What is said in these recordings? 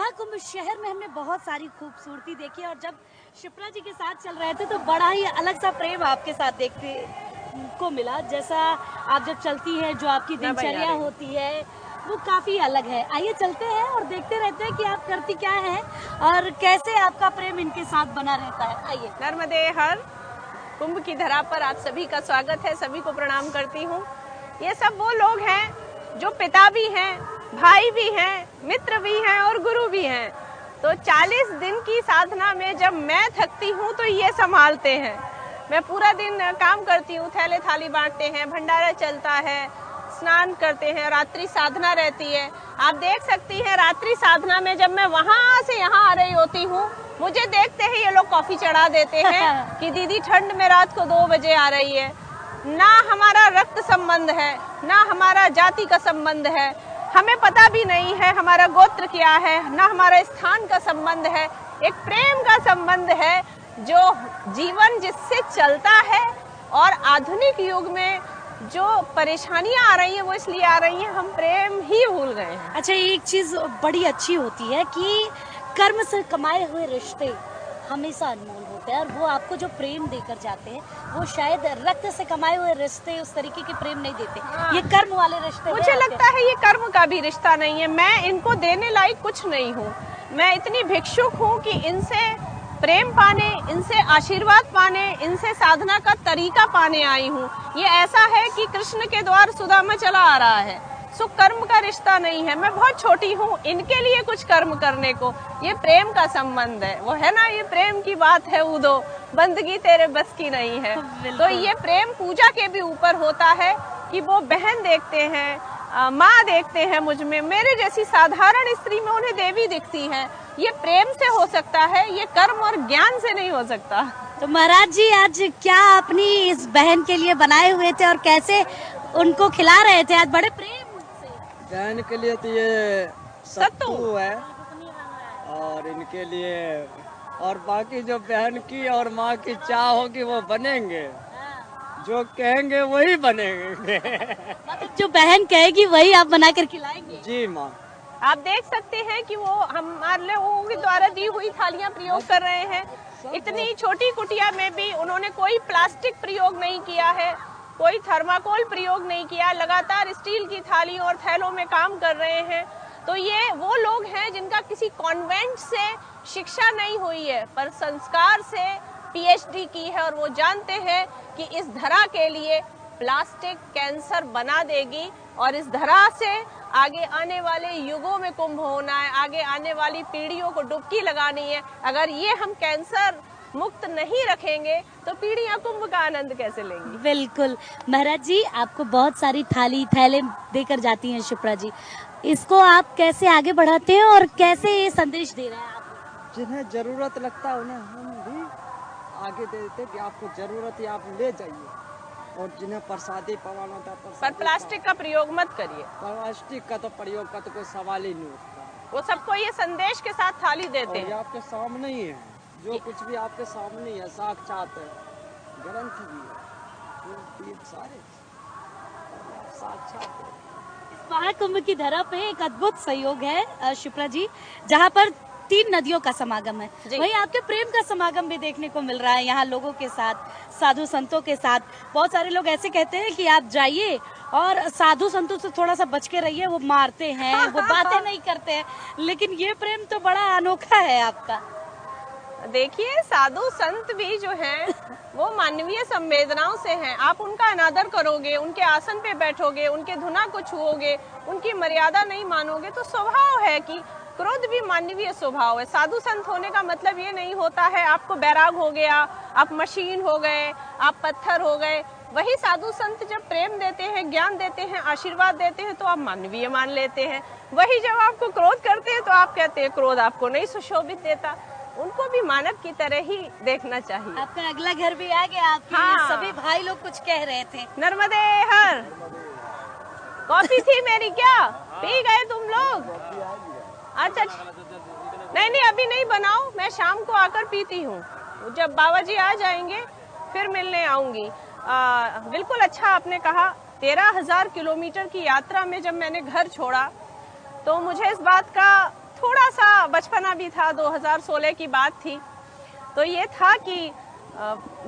महाकुंभ शहर में हमने बहुत सारी खूबसूरती देखी और जब शिप्रा जी के साथ चल रहे थे तो बड़ा ही अलग सा प्रेम आपके साथ देखते को मिला। जैसा आप जब चलती हैं, जो आपकी दिनचर्या होती है वो काफी अलग है। आइए चलते हैं और देखते रहते हैं कि आप करती क्या है और कैसे आपका प्रेम इनके साथ बना रहता है। आइए। नर्मदे हर कुंभ की धरा पर आप सभी का स्वागत है, सभी को प्रणाम करती हूँ। ये सब वो लोग हैं जो पिता भी हैं, भाई भी हैं, मित्र भी हैं और गुरु भी हैं। तो 40 दिन की साधना में जब मैं थकती हूँ तो ये संभालते हैं। मैं पूरा दिन काम करती हूँ, थैले थाली बांटते हैं, भंडारा चलता है, स्नान करते हैं, रात्रि साधना रहती है। आप देख सकती हैं रात्रि साधना में जब मैं वहां से यहाँ आ रही होती हूँ, मुझे देखते ही ये लोग कॉफी चढ़ा देते हैं कि दीदी ठंड में रात को 2 बजे आ रही है। ना हमारा रक्त संबंध है, ना हमारा जाति का संबंध है, हमें पता भी नहीं है हमारा गोत्र क्या है, ना हमारा स्थान का संबंध है। एक प्रेम का संबंध है जो जीवन जिससे चलता है। और आधुनिक युग में जो परेशानियां आ रही हैं वो इसलिए आ रही हैं, हम प्रेम ही भूल गए हैं। अच्छा, एक चीज बड़ी अच्छी होती है कि कर्म से कमाए हुए रिश्ते हमेशा अनमोल होते हैं और वो आपको जो प्रेम देकर जाते हैं वो शायद रक्त से कमाए हुए रिश्ते उस तरीके के प्रेम नहीं देते। ये कर्म वाले रिश्ते मुझे लगता है ये कर्म का भी रिश्ता नहीं है। मैं इनको देने लायक कुछ नहीं हूँ। मैं इतनी भिक्षुक हूँ कि इनसे प्रेम पाने, इनसे आशीर्वाद पाने, इनसे साधना का तरीका पाने आई हूँ। ये ऐसा है कि कृष्ण के द्वार सुदामा चला आ रहा है, सो कर्म का रिश्ता नहीं है। मैं बहुत छोटी हूँ इनके लिए कुछ कर्म करने को। ये प्रेम का संबंध है, वो है ना, ये प्रेम की बात है उदो, बंदगी तेरे बस की नहीं है। तो ये प्रेम पूजा के भी ऊपर होता है कि वो बहन देखते हैं, माँ देखते हैं मुझ में, मेरे जैसी साधारण स्त्री में उन्हें देवी दिखती है। ये प्रेम से हो सकता है, ये कर्म और ज्ञान से नहीं हो सकता। तो महाराज जी आज क्या अपनी इस बहन के लिए बनाए हुए थे और कैसे उनको खिला रहे थे आज बड़े प्रेम से? बहन के लिए तो ये सत्तू है और इनके लिए, और बाकी जो बहन की और माँ की चाह होगी वो बनेंगे, जो कहेंगे वही बनेंगे। मतलब जो बहन कहेगी वही आप बनाकर खिलाएंगे? जी माँ। आप देख सकते हैं कि वो हमारे लोगों के द्वारा दी हुई थालियां प्रयोग कर रहे हैं। इतनी छोटी कुटिया में भी उन्होंने कोई प्लास्टिक प्रयोग नहीं किया है, कोई थर्माकोल प्रयोग नहीं किया, लगातार स्टील की थालियों और थैलों में काम कर रहे हैं। तो ये वो लोग हैं जिनका किसी कॉन्वेंट से शिक्षा नहीं हुई है, पर संस्कार से PhD की है और वो जानते हैं कि इस धरा के लिए प्लास्टिक कैंसर बना देगी और इस धरा से आगे आने वाले युगों में कुंभ होना है, आगे आने वाली पीढ़ियों को डुबकी लगानी है। अगर ये हम कैंसर मुक्त नहीं रखेंगे तो पीढ़ियां कुंभ का आनंद कैसे लेंगी? बिल्कुल। महाराज जी आपको बहुत सारी थाली थैले देकर जाती हैं शिप्रा जी, इसको आप कैसे आगे बढ़ाते हैं और कैसे ये संदेश दे रहे हैं आप? जिन्हें जरूरत लगता है उन्हें हम भी आगे दे देते कि आपको जरूरत है आप ले जाइए, और जिन्हें प्रसादी पवाना होता है पर प्लास्टिक का प्रयोग मत करिए। प्लास्टिक का तो प्रयोग का तो कोई सवाल ही नहीं उठता। वो सबको ये संदेश के साथ थाली देते हैं। आपके सामने ही है, जो कुछ भी आपके सामने है, साक्षात है, ग्रंथ भी है, सारे साक्षात है। महाकुंभ की धरा पे एक अद्भुत संयोग है शिप्रा जी, जहाँ पर 3 नदियों का समागम है, वहीं आपके प्रेम का समागम भी देखने को मिल रहा है यहाँ लोगों के साथ, साधु संतों के साथ। बहुत सारे लोग ऐसे कहते हैं कि आप जाइए और साधु संतों से थोड़ा सा बच के रहिए, वो मारते हैं, वो बातें नहीं करते हैं, लेकिन ये प्रेम तो बड़ा अनोखा है आपका। देखिए साधु संत भी जो हैं वो मानवीय संवेदनाओं से हैं। आप उनका अनादर करोगे, उनके आसन पे बैठोगे, उनके धुना को छुओगे, उनकी मर्यादा नहीं मानोगे तो स्वभाव है कि क्रोध भी मानवीय स्वभाव है। साधु संत होने का मतलब ये नहीं होता है आपको बैराग हो गया, आप मशीन हो गए, आप पत्थर हो गए। वही साधु संत जब प्रेम देते हैं, ज्ञान देते हैं, आशीर्वाद देते हैं तो आप मानवीय मान लेते हैं। वही जब आपको क्रोध करते हैं तो आप कहते हैं क्रोध आपको नहीं सुशोभित देता। उनको भी मानव की तरह ही देखना चाहिए। आपका अगला घर भी आ गया, आपके सभी भाई लोग कुछ कह रहे थे। नर्मदे हर कॉफी थी मेरी, क्या पी गए तुम लोग? अच्छा नहीं अभी नहीं बनाओ, मैं शाम को आकर पीती हूँ, जब बाबा जी आ जाएंगे फिर मिलने आऊंगी। बिल्कुल अच्छा आपने कहा। 13,000 किलोमीटर की यात्रा में जब मैंने घर छोड़ा तो मुझे इस बात का थोड़ा सा बचपना भी था, 2016 की बात थी। तो ये था कि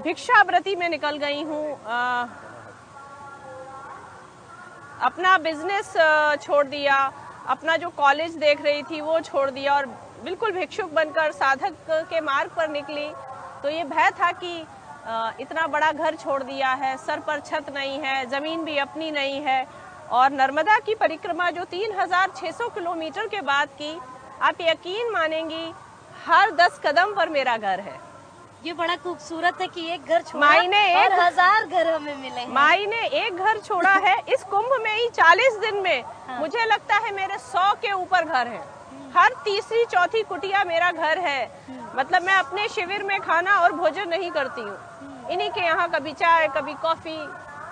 भिक्षावृत्ति में निकल गई हूँ, अपना बिजनेस छोड़ दिया, अपना जो कॉलेज देख रही थी वो छोड़ दिया और बिल्कुल भिक्षुक बनकर साधक के मार्ग पर निकली। तो ये भय था कि इतना बड़ा घर छोड़ दिया है, सर पर छत नहीं है, जमीन भी अपनी नहीं है, और नर्मदा की परिक्रमा जो 3600 किलोमीटर के बाद की, आप यकीन मानेंगी हर 10 कदम पर मेरा घर है। ये बड़ा खूबसूरत है कि एक घर छोड़ा माई ने और 1000 घर हमें मिले हैं। माई ने एक घर छोड़ा है इस कुंभ में ही 40 दिन में। मुझे लगता है मेरे 100 के ऊपर घर है, हर तीसरी चौथी कुटिया मेरा घर है। मतलब मैं अपने शिविर में खाना और भोजन नहीं करती हूँ, इन्हीं के यहाँ कभी चाय कभी कॉफी,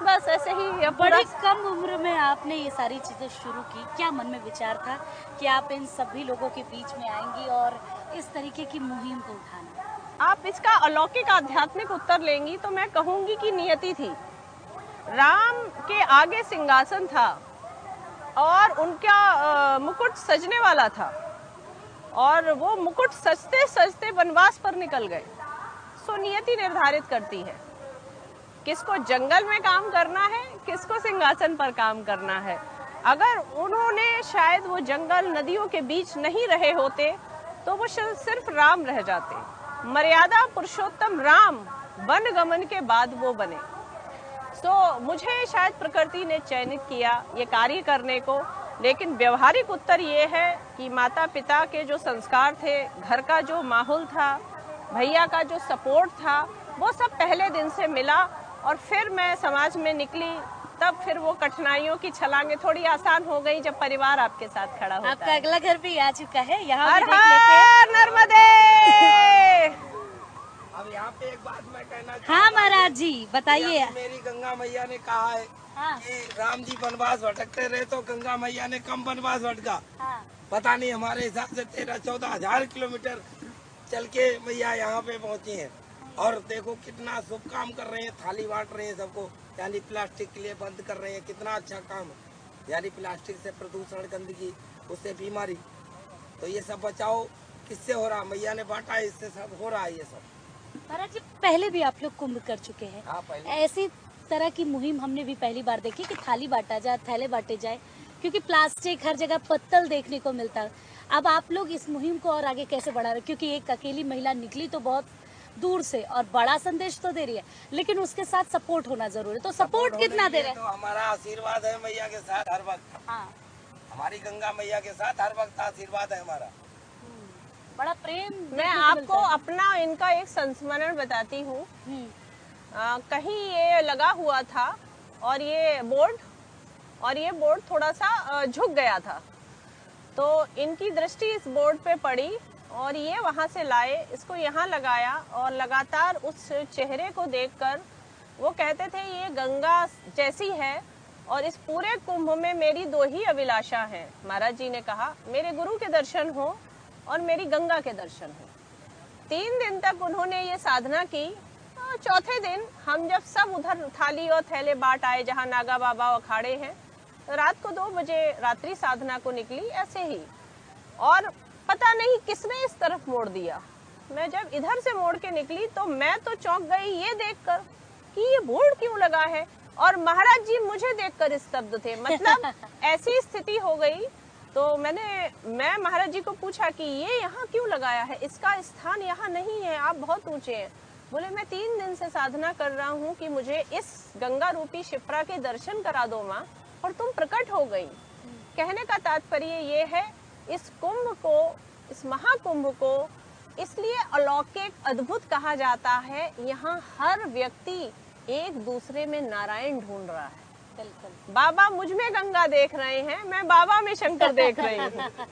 बस ऐसे ही। बड़ी कम उम्र में आपने ये सारी चीजें शुरू की, क्या मन में विचार था कि आप इन सभी लोगों के बीच में आएंगी और इस तरीके की मुहिम को उठाना? आप इसका अलौकिक आध्यात्मिक उत्तर लेंगी तो मैं कहूंगी कि नियति थी। राम के आगे सिंहासन था और उनका मुकुट सजने वाला था, और वो मुकुट सजते सजते वनवास पर निकल गए। सो नियति निर्धारित करती है किसको जंगल में काम करना है, किसको सिंहासन पर काम करना है। अगर उन्होंने शायद वो जंगल नदियों के बीच नहीं रहे होते तो वो सिर्फ राम रह जाते। मर्यादा पुरुषोत्तम राम वन गमन के बाद वो बने। तो मुझे शायद प्रकृति ने चयनित किया ये कार्य करने को, लेकिन व्यवहारिक उत्तर ये है कि माता पिता के जो संस्कार थे, घर का जो माहौल था, भैया का जो सपोर्ट था, वो सब पहले दिन से मिला। और फिर मैं समाज में निकली, तब फिर वो कठिनाइयों की छलांगे थोड़ी आसान हो गई जब परिवार आपके साथ खड़ा होता है। आपका अगला घर भी आ चुका है, यहाँ हर भी देख लेते हैं। नर्मदे। अब यहाँ पे एक बात मैं कहना हाँ महाराज जी बताइए। मेरी गंगा मैया ने कहा है कि राम जी वनवास भटकते रहे तो गंगा मैया ने कम वनवास भटका। पता नहीं, हमारे हिसाब से 13-14 हजार किलोमीटर चल के मैया यहाँ पे पहुँची हैं। और देखो कितना शुभ काम कर रहे हैं, थाली बांट रहे हैं सबको, यानी प्लास्टिक के लिए बंद कर रहे हैं। कितना अच्छा काम है, यानी प्लास्टिक से प्रदूषण, गंदगी, उससे बीमारी, तो ये सब बचाओ। किससे हो रहा, मैया ने बांटा है, इससे सब हो रहा है ये सब। महाराज जी पहले भी आप लोग कुंभ कर चुके हैं, हाँ, पहले। ऐसी तरह की मुहिम हमने भी पहली बार देखी कि थाली बांटा जाए, थैले बांटे जाए, क्योंकि प्लास्टिक हर जगह पत्तल देखने को मिलता है। अब आप लोग इस मुहिम को और आगे कैसे बढ़ा रहे, क्योंकि एक अकेली महिला निकली तो बहुत दूर से और बड़ा संदेश तो दे रही है, लेकिन उसके साथ सपोर्ट होना जरूरी है। तो सपोर्ट कितना दे रहे हैं? तो हमारा आशीर्वाद है मैया के साथ हर वक्त। हाँ, हमारी गंगा मैया के साथ हर वक्त आशीर्वाद है हमारा। बड़ा प्रेम। मैं आपको अपना इनका एक संस्मरण बताती हूँ। कहीं ये लगा हुआ था और ये बोर्ड थोड़ा सा झुक गया था, तो इनकी दृष्टि इस बोर्ड पे पड़ी और ये वहां से लाए, इसको यहाँ लगाया और लगातार उस चेहरे को देखकर वो कहते थे ये गंगा जैसी है और इस पूरे कुंभ में मेरी 2 ही अभिलाषा हैं। महाराज जी ने कहा मेरे गुरु के दर्शन हो और मेरी गंगा के दर्शन हो। 3 दिन तक उन्होंने ये साधना की। चौथे दिन हम जब सब उधर थाली और थैले बांट आए जहाँ नागा बाबा अखाड़े हैं, तो रात को 2 बजे रात्रि साधना को निकली ऐसे ही, और पता नहीं किसने इस तरफ मोड़ दिया। मैं जब इधर से मोड़ के निकली तो मैं तो चौंक गई ये देखकर कि ये बोर्ड क्यों लगा है, और महाराज जी मुझे देखकर स्तब्ध थे। मतलब ऐसी स्थिति हो गई। तो मैं महाराज जी को पूछा कि ये यहाँ क्यों लगाया है, इसका स्थान यहाँ नहीं है, आप बहुत ऊंचे हैं। बोले मैं 3 दिन से साधना कर रहा हूँ कि मुझे इस गंगा रूपी शिप्रा के दर्शन करा दो माँ, और तुम प्रकट हो गई। कहने का तात्पर्य ये है, इस कुंभ को, इस महाकुंभ को इसलिए अलौकिक अद्भुत कहा जाता है, यहाँ हर व्यक्ति एक दूसरे में नारायण ढूंढ रहा है। बिल्कुल। बाबा मुझ में गंगा देख रहे हैं, मैं बाबा में शंकर देख रही हूँ।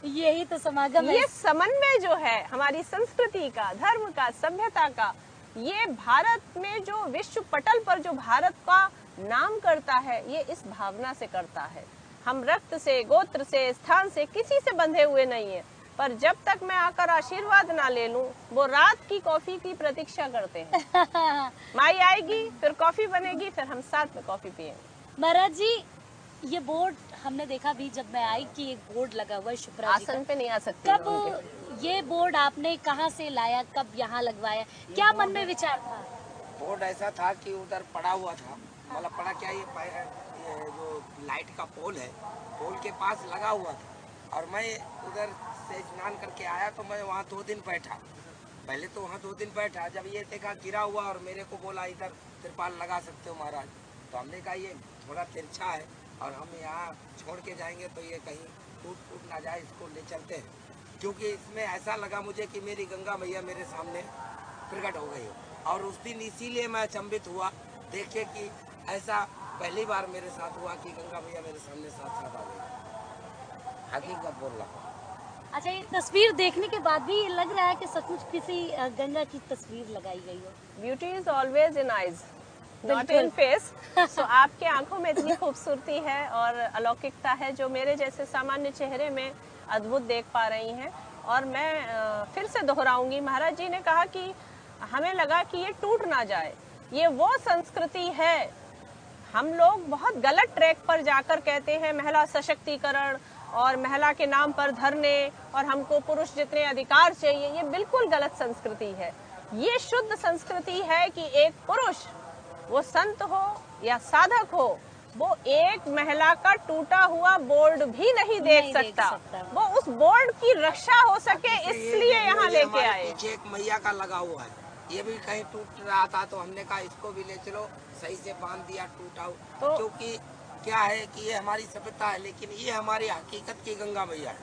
यही तो समागम है। ये समन्वय जो है हमारी संस्कृति का, धर्म का, सभ्यता का, ये भारत में जो विश्व पटल पर जो भारत का नाम करता है, ये इस भावना से करता है। हम रक्त से, गोत्र से, स्थान से किसी से बंधे हुए नहीं है, पर जब तक मैं आकर आशीर्वाद ना ले लूं, वो रात की कॉफी की प्रतीक्षा करते हैं। माई आएगी, फिर कॉफी बनेगी, फिर हम साथ में कॉफी पिएंगे। महाराज जी ये बोर्ड हमने देखा भी जब मैं आई कि एक बोर्ड लगा हुआ है शिप्रा जी आसन का। पे नहीं आ सकती कब मैं उनके। ये बोर्ड आपने कहाँ से लाया, कब यहाँ लगवाया, क्या मन में विचार था? बोर्ड ऐसा था कि उधर पड़ा हुआ था, मतलब पड़ा क्या, ये जो लाइट का पोल है, पोल के पास लगा हुआ था। और मैं उधर से स्नान करके आया तो मैं वहाँ 2 दिन बैठा। पहले तो वहाँ 2 दिन बैठा, जब ये देखा गिरा हुआ और मेरे को बोला इधर तिरपाल लगा सकते हो महाराज, तो हमने कहा ये थोड़ा तिरछा है और हम यहाँ छोड़ के जाएंगे तो ये कहीं टूट ना जाए, इसको ले चलते हैं। क्योंकि इसमें ऐसा लगा मुझे कि मेरी गंगा मैया मेरे सामने प्रकट हो गई हो। और उस दिन इसीलिए मैं अचंभित हुआ देखे कि ऐसा पहली बार मेरे साथ हुआ कि गंगा मैया मेरे सामने साथ साथ आ गई। हकीकत बोल रहा हूँ। अच्छा, ये तस्वीर देखने के बाद भी लग रहा है कि सचमुच किसी गंगा की तस्वीर लगाई गई हो। Beauty is always in eyes, not बिल्कुल। इन फेस। सो आपके आंखों में इतनी खूबसूरती है और अलौकिकता है जो मेरे जैसे सामान्य चेहरे में अद्भुत देख पा रही हैं। और मैं फिर से दोहराऊंगी, महाराज जी ने कहा कि हमें लगा कि ये टूट ना जाए। ये वो संस्कृति है, हम लोग बहुत गलत ट्रैक पर जाकर कहते हैं महिला सशक्तिकरण और महिला के नाम पर धरने और हमको पुरुष जितने अधिकार चाहिए, ये बिल्कुल गलत संस्कृति है। ये शुद्ध संस्कृति है कि एक पुरुष, वो संत हो या साधक हो, वो एक महिला का टूटा हुआ बोर्ड भी नहीं देख सकता। वो उस बोर्ड की रक्षा हो सके इसलिए यहाँ लेके आए। पीछे एक मैया का लगा हुआ है, ये भी कहीं टूट रहा था तो हमने कहा इसको भी ले चलो, सही से बांध दिया टूटा हुआ। तो क्योंकि क्या है कि ये हमारी सभ्यता है, लेकिन ये हमारी हकीकत की गंगा मैया है।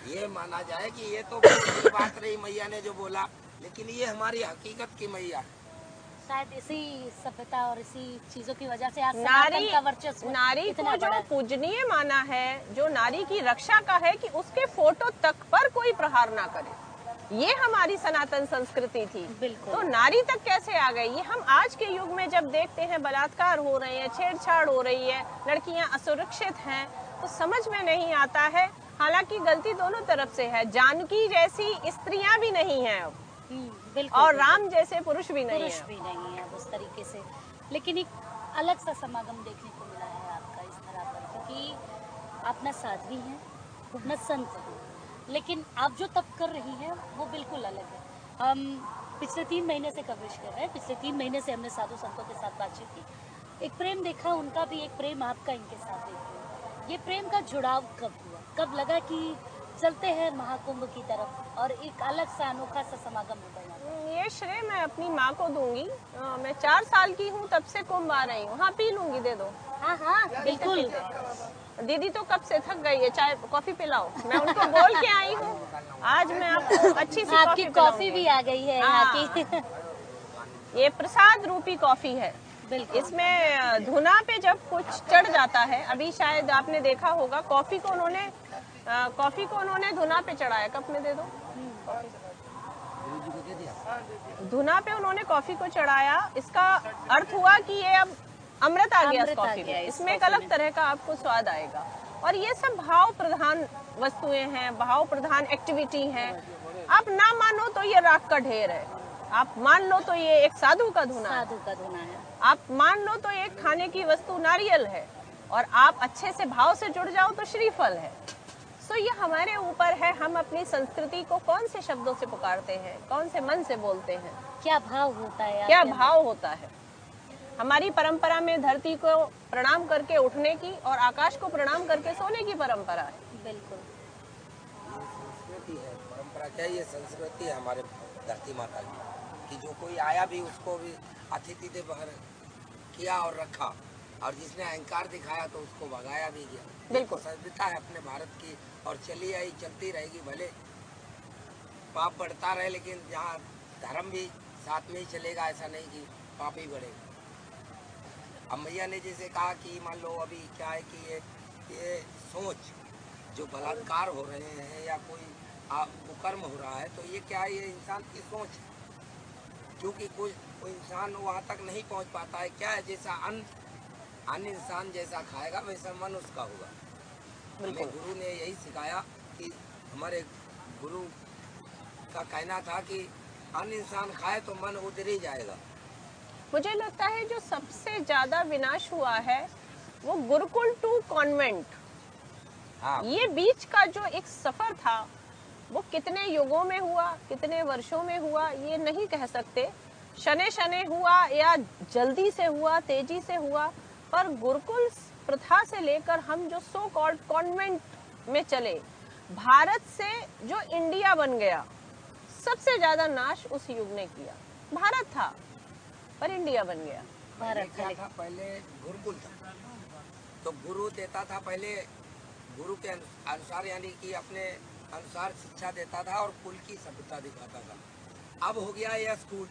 ये माना जाए कि ये तो बात रही मैया ने जो बोला, लेकिन ये हमारी हकीकत की मैया है। शायद इसी सभ्यता और इसी चीजों की वजह से आज नारी सनातन का वर्चस्व नारी इतना को जो बड़ा है। पूजनीय माना है, जो नारी की रक्षा का है कि उसके फोटो तक पर कोई प्रहार ना करे, ये हमारी सनातन संस्कृति थी। बिल्कुल। तो नारी तक कैसे आ गई? ये हम आज के युग में जब देखते हैं बलात्कार हो रहे हैं, छेड़छाड़ हो रही है, लड़कियां असुरक्षित हैं, तो समझ में नहीं आता है। हालांकि गलती दोनों तरफ से है, जानकी जैसी स्त्रियां भी नहीं हैं अब, बिल्कुल। और राम जैसे पुरुष भी नहीं पुरुष है। भी नहीं है उस तरीके से। लेकिन एक अलग सा समागम देखने को मिला है आपका इस तरह पर, क्योंकि आप न साध्वी हैं न संत हैं, लेकिन आप जो तप कर रही हैं वो बिल्कुल अलग है। हम पिछले 3 महीने से कवरेज कर रहे हैं, पिछले 3 महीने से हमने साधु संतों के साथ बातचीत की, एक प्रेम देखा उनका भी, एक प्रेम आपका इनके साथ देख रहे हैं। ये प्रेम का जुड़ाव कब हुआ, कब लगा कि चलते हैं महाकुंभ की तरफ और एक अलग सा अनोखा सा समागम होगा यहाँ पर? ये श्रेय मैं अपनी माँ को दूंगी। मैं 4 साल की हूँ तब से कुंभ आ रही हूँ। हाँ, पी लूंगी, दे दो। हाँ हाँ बिल्कुल। दीदी तो कब से थक गई है, चाय कॉफी पिलाओ। मैं उनको बोल के आई हूँ, आज मैं आपको अच्छी सी आपकी कॉफी कॉफी भी आ गई है यहाँ की। ये प्रसाद रूपी कॉफी है। बिल्कुल। इसमें धुना पे जब कुछ चढ़ जाता है, अभी शायद आपने देखा होगा, कॉफी को उन्होंने धुना पे चढ़ाया। कप में दे दो। धुना पे उन्होंने कॉफी को चढ़ाया। इसका अर्थ हुआ कि ये अब अमृत आ गया इस कॉफी में। इसमें एक अलग तरह का आपको स्वाद आएगा। और ये सब भाव प्रधान वस्तुएं हैं, भाव प्रधान एक्टिविटी हैं। आप ना मानो तो ये राख का ढेर है, आप मान लो तो ये एक साधु का धुना है, साधु का धुना है, आप मान लो तो एक खाने की वस्तु नारियल है, और आप अच्छे से भाव से जुड़ जाओ तो श्रीफल है। सो ये हमारे ऊपर है, हम अपनी संस्कृति को कौन से शब्दों से पुकारते हैं, कौन से मन से बोलते हैं, क्या भाव होता है, क्या भाव होता है। हमारी परंपरा में धरती को प्रणाम करके उठने की और आकाश को प्रणाम करके सोने की परंपरा है। बिल्कुल। संस्कृति है, परंपरा क्या, ये संस्कृति है हमारे धरती माता की, कि जो कोई आया भी उसको भी अतिथि देव किया और रखा, और जिसने अहंकार दिखाया तो उसको भगाया भी गया। बिल्कुल सभ्यता है अपने भारत की, और चली आई, चलती रहेगी। भले पाप बढ़ता रहे, लेकिन जहाँ धर्म भी साथ में ही चलेगा, ऐसा नहीं कि पाप ही बढ़ेगा। अब मैया ने जैसे कहा कि मान लो अभी क्या है कि ये सोच जो बलात्कार हो रहे हैं या कोई कुकर्म हो रहा है, तो ये क्या है, ये इंसान की सोच है। क्योंकि कोई इंसान वहाँ तक नहीं पहुँच पाता है। क्या है, जैसा अन्य इंसान जैसा खाएगा वैसा मन उसका होगा। हमें गुरु ने यही सिखाया कि हमारे गुरु का कहना था कि अन्य इंसान खाए तो मन उधर ही जाएगा। मुझे लगता है जो सबसे ज्यादा विनाश हुआ है वो गुरुकुल टू कॉन्वेंट, ये बीच का जो एक सफर था वो कितने युगों में हुआ, कितने वर्षों में हुआ ये नहीं कह सकते। शने शने हुआ या जल्दी से हुआ, तेजी से हुआ, पर गुरुकुल प्रथा से लेकर हम जो सो कॉल्ड कॉन्वेंट में चले, भारत से जो इंडिया बन गया, सबसे ज्यादा नाश उस युग ने किया। भारत था पर इंडिया बन गया। भारत क्या था, पहले गुरुकुल था, तो गुरु देता था, पहले गुरु के अनुसार यानी कि अपने अनुसार शिक्षा देता था और कुल की सभ्यता दिखाता था। अब हो गया यह स्कूल।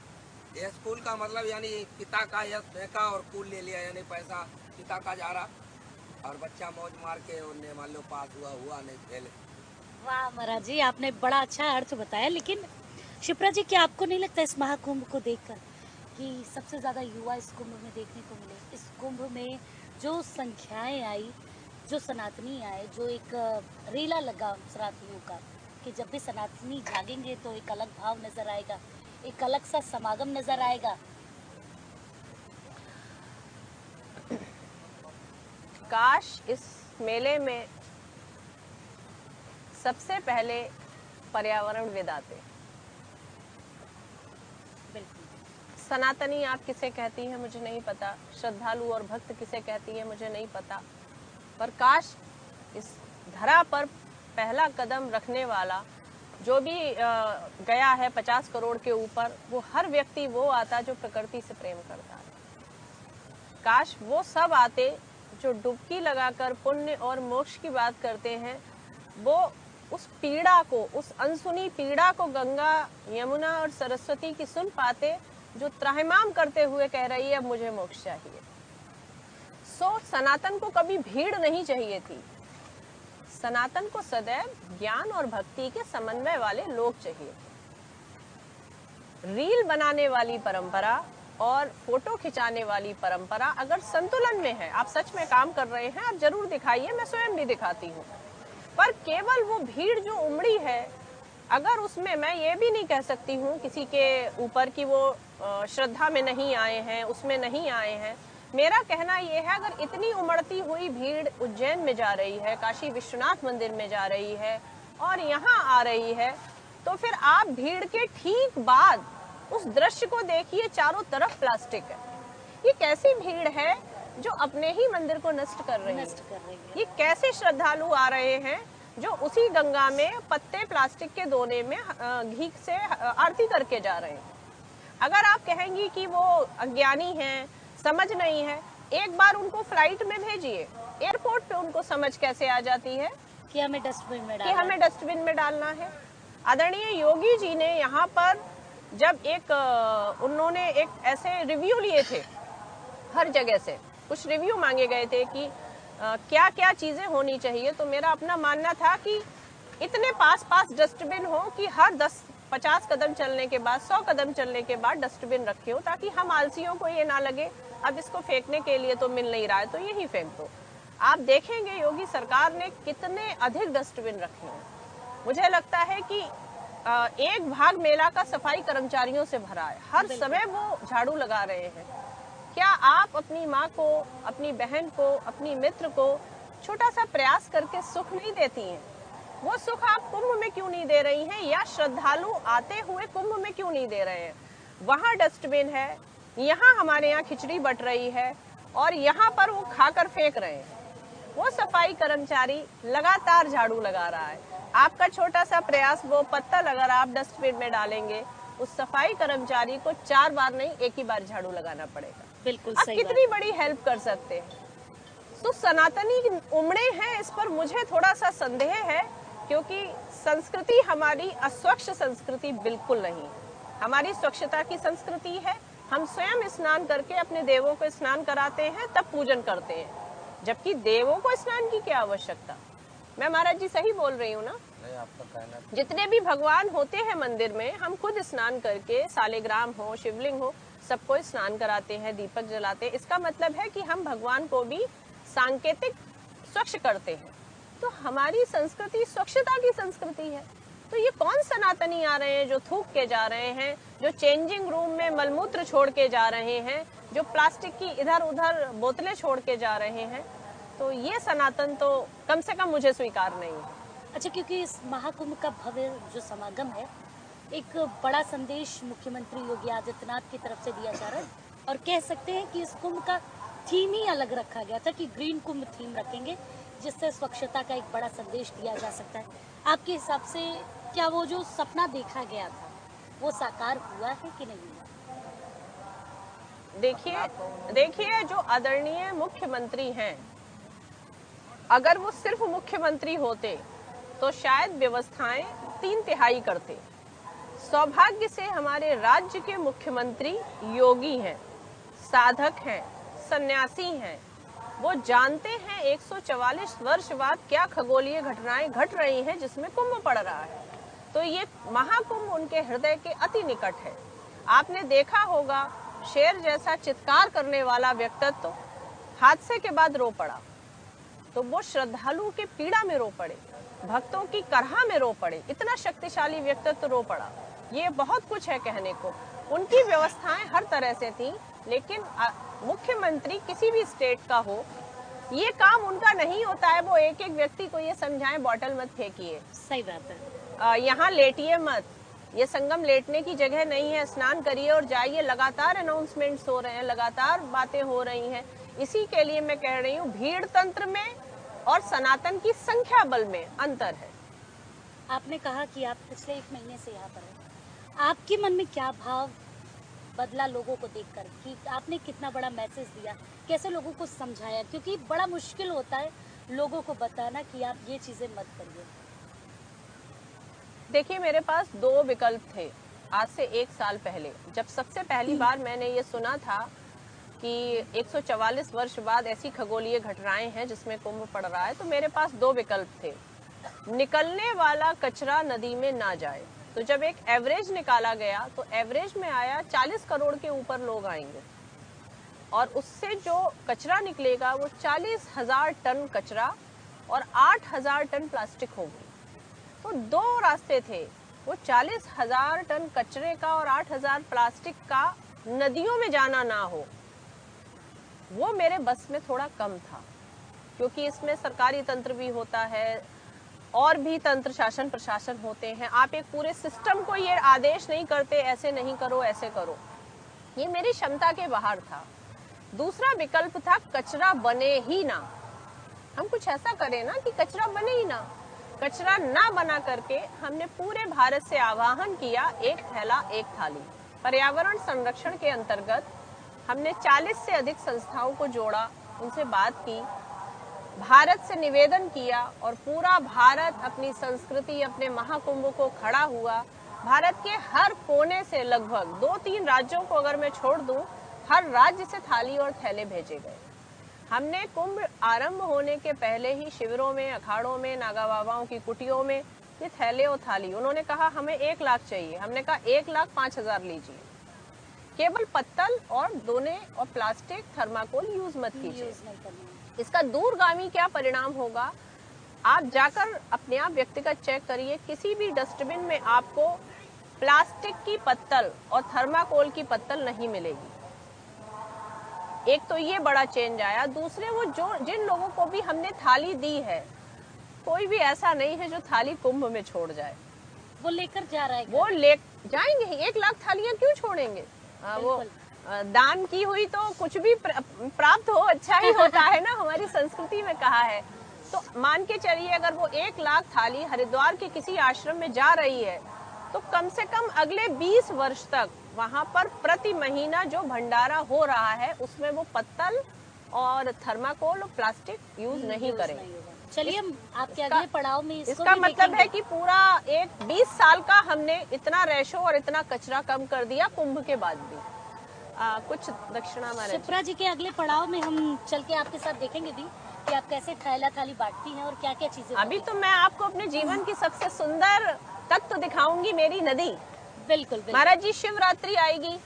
यह स्कूल का मतलब यानी पिता का यश फेंका और कुल ले लिया, यानी पैसा पिता का जा रहा और बच्चा मौज मार के उन्हें मान लो पास हुआ नहीं फेल। वाह महाराज जी, आपने बड़ा अच्छा अर्थ बताया। लेकिन शिप्रा जी, क्या आपको नहीं लगता इस महाकुंभ को देखकर कि सबसे ज्यादा युवा इस कुंभ में देखने को मिले? इस कुंभ में जो संख्याएं आई, जो सनातनी आए, जो एक रेला लगा सनातनियों का कि जब भी सनातनी जागेंगे तो एक अलग भाव नजर आएगा, एक अलग सा समागम नजर आएगा। काश इस मेले में सबसे पहले पर्यावरणविद आते। सनातनी आप किसे कहती हैं मुझे नहीं पता, श्रद्धालु और भक्त किसे कहती हैं मुझे नहीं पता, पर काश इस धरा पर पहला कदम रखने वाला जो भी गया है 50 करोड़ के ऊपर, वो हर व्यक्ति वो आता जो प्रकृति से प्रेम करता है। काश वो सब आते जो डुबकी लगाकर पुण्य और मोक्ष की बात करते हैं, वो उस पीड़ा को, उस अनसुनी पीड़ा को गंगा, यमुना और सरस्वती की सुन पाते, जो त्राहिमाम करते हुए कह रही है अब मुझे मोक्ष चाहिए। सो सनातन को कभी भीड़ नहीं चाहिए थी, सनातन को सदैव ज्ञान और भक्ति के समन्वय वाले लोग चाहिए। रील बनाने वाली परंपरा और फोटो खिंचाने वाली परंपरा अगर संतुलन में है, आप सच में काम कर रहे हैं, आप जरूर दिखाइए, मैं स्वयं भी दिखाती हूँ, पर केवल वो भीड़ जो उमड़ी है, अगर उसमें मैं ये भी नहीं कह सकती हूँ किसी के ऊपर कि वो श्रद्धा में नहीं आए हैं, उसमें नहीं आए हैं। मेरा कहना ये है, अगर इतनी उमड़ती हुई भीड़ उज्जैन में जा रही है, काशी विश्वनाथ मंदिर में जा रही है और यहाँ आ रही है, तो फिर आप भीड़ के ठीक बाद उस दृश्य को देखिए, चारों तरफ प्लास्टिक है। ये कैसी भीड़ है जो अपने ही मंदिर को नष्ट कर रही है? ये कैसे श्रद्धालु आ रहे हैं जो उसी गंगा में पत्ते प्लास्टिक के दोने में घी से आरती करके जा रहे हैं? अगर आप कहेंगी कि वो अज्ञानी हैं, समझ नहीं है, एक बार उनको फ्लाइट में भेजिए, एयरपोर्ट पे उनको समझ कैसे आ जाती है कि हमें डस्टबिन में डालना है। आदरणीय योगी जी ने यहाँ पर जब उन्होंने एक ऐसे रिव्यू लिए थे, हर जगह से कुछ रिव्यू मांगे गए थे कि क्या क्या चीजें होनी चाहिए, तो मेरा अपना मानना था कि इतने पास डस्टबिन हो कि हर 10-50 कदम चलने के बाद, 100 कदम चलने के बाद डस्टबिन रखे हो, ताकि हम आलसियों को ये ना लगे अब इसको फेंकने के लिए तो मिल नहीं रहा है तो यही फेंक दो। आप देखेंगे योगी सरकार ने कितने अधिक डस्टबिन रखे हैं। मुझे लगता है कि एक भाग मेला का सफाई कर्मचारियों से भरा है, हर समय वो झाड़ू लगा रहे हैं। क्या आप अपनी माँ को, अपनी बहन को, अपनी मित्र को छोटा सा प्रयास करके सुख नहीं देती हैं? वो सुख आप कुंभ में क्यों नहीं दे रही हैं, या श्रद्धालु आते हुए कुंभ में क्यों नहीं दे रहे हैं? वहाँ डस्टबिन है, यहाँ हमारे यहाँ खिचड़ी बट रही है और यहाँ पर वो खाकर फेंक रहे हैं। वो सफाई कर्मचारी लगातार झाड़ू लगा रहा है। आपका छोटा सा प्रयास, वो पत्तल अगर आप डस्टबिन में डालेंगे, उस सफाई कर्मचारी को 4 बार नहीं, एक ही बार झाड़ू लगाना पड़ेगा। बिल्कुल आप सही कितनी बड़ी हेल्प कर सकते हैं। तो सनातनी उमड़े हैं, इस पर मुझे थोड़ा सा संदेह है, क्योंकि संस्कृति हमारी अस्वच्छ संस्कृति बिल्कुल नहीं। हमारी स्वच्छता की संस्कृति है। हम स्वयं स्नान करके अपने देवों को स्नान कराते हैं, तब पूजन करते हैं, जबकि देवों को स्नान की क्या आवश्यकता? मैं महाराज जी सही बोल रही हूँ ना? नहीं, आपका कहना। जितने भी भगवान होते हैं मंदिर में, हम खुद स्नान करके, सालिग्राम हो, शिवलिंग हो, सबको स्नान कराते हैं, दीपक जलाते हैं। इसका मतलब है कि हम भगवान को भी सांकेतिक स्वच्छ करते हैं। तो हमारी संस्कृति स्वच्छता की संस्कृति है। तो ये कौन सनातनी आ रहे हैं जो थूक के जा रहे हैं, जो चेंजिंग रूम में मलमूत्र छोड़ के जा रहे हैं, जो प्लास्टिक की इधर उधर बोतलें छोड़ के जा रहे हैं? तो ये सनातन तो कम से कम मुझे स्वीकार नहीं है। अच्छा, क्योंकि इस महाकुंभ का भव्य जो समागम है, एक बड़ा संदेश मुख्यमंत्री योगी आदित्यनाथ की तरफ से दिया जा रहा है और कह सकते हैं कि इस कुंभ का थीम ही अलग रखा गया था कि ग्रीन कुंभ थीम रखेंगे, जिससे स्वच्छता का एक बड़ा संदेश दिया जा सकता है। आपके हिसाब से क्या वो जो सपना देखा गया था वो साकार हुआ है कि नहीं हुआ? देखिए जो आदरणीय मुख्यमंत्री हैं, अगर वो सिर्फ मुख्यमंत्री होते तो शायद व्यवस्थाएं 3/3 करते। सौभाग्य से हमारे राज्य के मुख्यमंत्री योगी हैं, साधक हैं, सन्यासी हैं। वो जानते हैं 144 वर्ष बाद क्या खगोलीय घटनाएं घट रही हैं जिसमें कुंभ पड़ रहा है। तो ये महाकुंभ उनके हृदय के अति निकट है। आपने देखा होगा शेर जैसा चित्कार करने वाला व्यक्तित्व हादसे के बाद रो पड़ा, तो वो श्रद्धालु के पीड़ा में रो पड़े, भक्तों की करहा में रो पड़े, इतना शक्तिशाली व्यक्तित्व रो पड़ा। ये बहुत कुछ है कहने को। उनकी व्यवस्थाएं हर तरह से थी, लेकिन मुख्यमंत्री किसी भी स्टेट का हो, ये काम उनका नहीं होता है। वो एक एक व्यक्ति को ये समझाएं बॉटल मत फेंकिए, सही बात है, यहाँ लेटिए मत, ये संगम लेटने की जगह नहीं है, स्नान करिए और जाइए। लगातार अनाउंसमेंट्स हो रहे हैं, लगातार बातें हो रही हैं। इसी के लिए मैं कह रही हूँ भीड़ तंत्र में और सनातन की संख्या बल में अंतर है। आपने कहा कि आप पिछले 1 महीने से यहाँ पर हैं, आपके मन में क्या भाव बदला लोगों को देखकर कि आपने कितना बड़ा मैसेज दिया, कैसे लोगों को समझाया? क्योंकि बड़ा मुश्किल होता है लोगों को बताना कि आप ये चीजें मत करिए। देखिए मेरे पास 2 विकल्प थे। आज से 1 साल पहले जब सबसे पहली बार मैंने ये सुना था कि 144 वर्ष बाद ऐसी खगोलीय घटनाएं हैं जिसमें कुंभ पड़ रहा है, तो मेरे पास 2 विकल्प थे। निकलने वाला कचरा नदी में ना जाए। तो जब एक एवरेज निकाला गया तो एवरेज में आया 40 करोड़ के ऊपर लोग आएंगे और उससे जो कचरा निकलेगा वो 40,000 टन कचरा और 8,000 टन प्लास्टिक होगी। तो 2 रास्ते थे, वो 40,000 टन कचरे का और 8,000 प्लास्टिक का नदियों में जाना ना हो, वो मेरे बस में थोड़ा कम था, क्योंकि इसमें सरकारी तंत्र भी होता है और भी तंत्र शासन प्रशासन होते हैं। आप एक पूरे सिस्टम को ये आदेश नहीं करते ऐसे नहीं करो ऐसे करो, ये मेरी क्षमता के बाहर था। दूसरा विकल्प था कचरा बने ही ना, हम कुछ ऐसा करें ना कि कचरा बने ही ना। कचरा ना बना करके हमने पूरे भारत से आह्वान किया, एक थैला एक थाली। पर्यावरण संरक्षण के अंतर्गत हमने 40 से अधिक संस्थाओं को जोड़ा, उनसे बात की, भारत से निवेदन किया और पूरा भारत अपनी संस्कृति अपने महाकुंभ को खड़ा हुआ। भारत के हर कोने से लगभग 2-3 राज्यों को अगर मैं छोड़ दूं, हर राज्य से थाली और थैले भेजे गए। हमने कुंभ आरंभ होने के पहले ही शिविरों में, अखाड़ों में, नागा बाबाओं की कुटियों में ये थैले और थाली, उन्होंने कहा हमें 1 लाख चाहिए। हमने कहा 1,05,000 लीजिए, केवल पत्तल और दोने और प्लास्टिक थर्माकोल यूज मत कीजिए। इसका दूरगामी क्या परिणाम होगा, आप जाकर अपने आप व्यक्तिगत चेक करिए, किसी भी डस्टबिन में आपको प्लास्टिक की पत्तल और थर्माकोल की पत्तल नहीं मिलेगी। एक तो ये बड़ा चेंज आया। दूसरे, वो जिन लोगों को भी हमने थाली दी है, कोई भी ऐसा नहीं है जो थाली कुंभ में छोड़ जाए। वो लेकर जा रहा है, वो ले जाएंगे ही। 1 लाख थालियां क्यों छोड़ेंगे? वो दान की हुई तो कुछ भी प्राप्त हो अच्छा ही होता है ना, हमारी संस्कृति में कहा है। तो मान के चलिए अगर वो 1 लाख थाली हरिद्वार के किसी आश्रम में जा रही है, तो कम से कम अगले 20 वर्ष तक वहां पर प्रति महीना जो भंडारा हो रहा है उसमें वो पत्तल और थर्माकोल और प्लास्टिक यूज नहीं करेंगे। चलिए हम आपके अगले पड़ाव में इसका मतलब है कि पूरा एक 20 साल का हमने इतना रेशो और इतना कचरा कम कर दिया कुंभ के बाद भी। कुछ दक्षिणा महाराज शिप्रा जी के अगले पड़ाव में हम चल के आपके साथ देखेंगे भी कि आप कैसे थैला थाली बांटती हैं और क्या क्या चीजें। अभी तो मैं आपको अपने जीवन की सबसे सुंदर तत्व दिखाऊंगी, मेरी नदी। बिल्कुल महाराज जी, शिवरात्रि आएगी,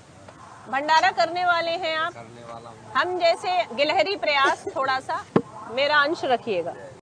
भंडारा करने वाले हैं आप, हम जैसे गिलहरी प्रयास थोड़ा सा मेरा अंश रखिएगा।